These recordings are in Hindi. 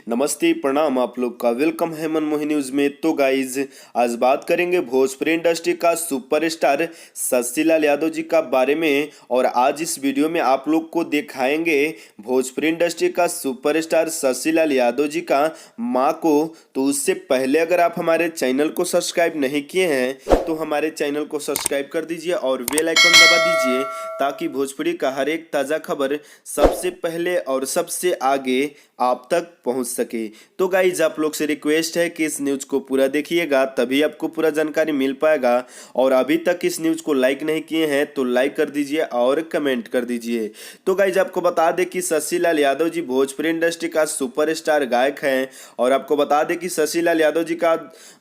नमस्ते प्रणाम, आप लोग का वेलकम है मनमोही न्यूज में। तो गाइज आज बात करेंगे भोजपुरी इंडस्ट्री का सुपरस्टार शशि लाल यादव जी का बारे में। और आज इस वीडियो में आप लोग को दिखाएंगे भोजपुरी इंडस्ट्री का सुपरस्टार शशि लाल यादव जी का माँ को। तो उससे पहले अगर आप हमारे चैनल को सब्सक्राइब नहीं किए हैं तो हमारे चैनल को सब्सक्राइब कर दीजिए और बेल आइकन दबा दीजिए, ताकि भोजपुरी का हर एक ताज़ा खबर सबसे पहले और सबसे आगे आप तक पहुंच सके। तो गाइज आप लोग से रिक्वेस्ट है कि इस न्यूज को पूरा देखिएगा, तभी आपको पूरा जानकारी मिल पाएगा। और अभी तक इस न्यूज को लाइक नहीं किए हैं तो लाइक कर दीजिए और कमेंट कर दीजिए। तो गाइज आपको बता दें कि शशि लाल यादव जी भोजपुरी इंडस्ट्री का सुपरस्टार गायक हैं। और आपको बता दें कि शशि लाल यादव जी का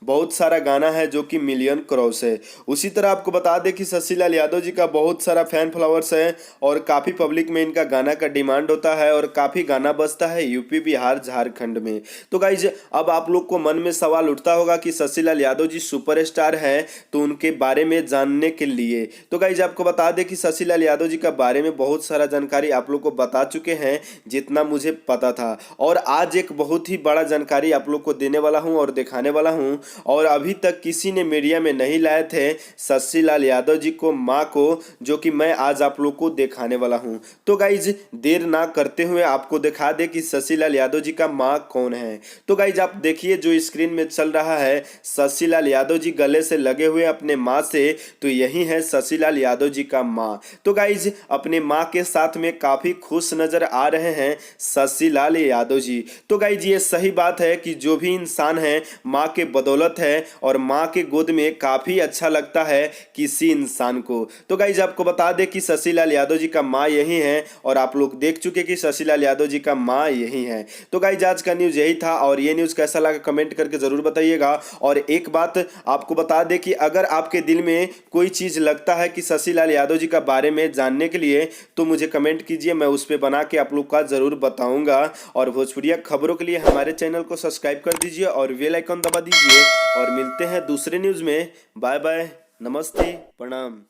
बहुत सारा गाना है जो कि मिलियन क्रॉस है। उसी तरह आपको बता दें कि शशि लाल यादव जी का बहुत सारा फैन फॉलोअर्स है और काफ़ी पब्लिक में इनका गाना का डिमांड होता है और काफ़ी गाना बजता है यूपी, बिहार, झारखंड में। तो गाइज अब आप लोग को मन में सवाल उठता होगा कि शशि लाल यादव जी सुपरस्टार हैं तो उनके बारे में जानने के लिए। तो गाइज आपको बता दें कि शशि लाल यादव जी का बारे में बहुत सारा जानकारी आप लोग को बता चुके हैं जितना मुझे पता था। और आज एक बहुत ही बड़ा जानकारी आप लोग को देने वाला हूं और दिखाने वाला हूं, और अभी तक किसी ने मीडिया में नहीं लाए थे शशि लाल यादव जी को माँ को, जो कि मैं आज आप लोग को दिखाने वाला हूं। तो गाइज देर ना करते हुए आपको दिखा दे कि शशि लाल यादव जी का माँ कौन है। तो गाइज आप देखिए जो स्क्रीन में चल रहा है, शशि लाल यादव जी गले से लगे हुए अपने माँ से, तो यही है शशि लाल यादव जी का माँ। तो गाइज अपने माँ के साथ में काफी खुश नजर आ रहे हैं शशि लाल यादव जी। तो गाइज ये सही बात है कि जो भी इंसान है माँ के बदौलत है और माँ के गोद में काफी अच्छा लगता है किसी इंसान को। तो गाइज आपको बता दें कि शशि लाल यादव जी का माँ यही है और आप लोग देख चुके कि शशि लाल यादव जी का माँ यही है। तो गाइज आज का न्यूज यही था और ये न्यूज कैसा लगा कमेंट करके जरूर बताइएगा। और एक बात आपको बता दें कि अगर आपके दिल में कोई चीज लगता है कि शशि लाल यादव जी का बारे में जानने के लिए, तो मुझे कमेंट कीजिए, मैं उस पर बना के आप लोग का जरूर बताऊंगा। और भोजपुरिया खबरों के लिए हमारे चैनल को सब्सक्राइब कर दीजिए और बेल आइकन दबा दीजिए। और मिलते हैं दूसरे न्यूज में। बाय बाय, नमस्ते, प्रणाम।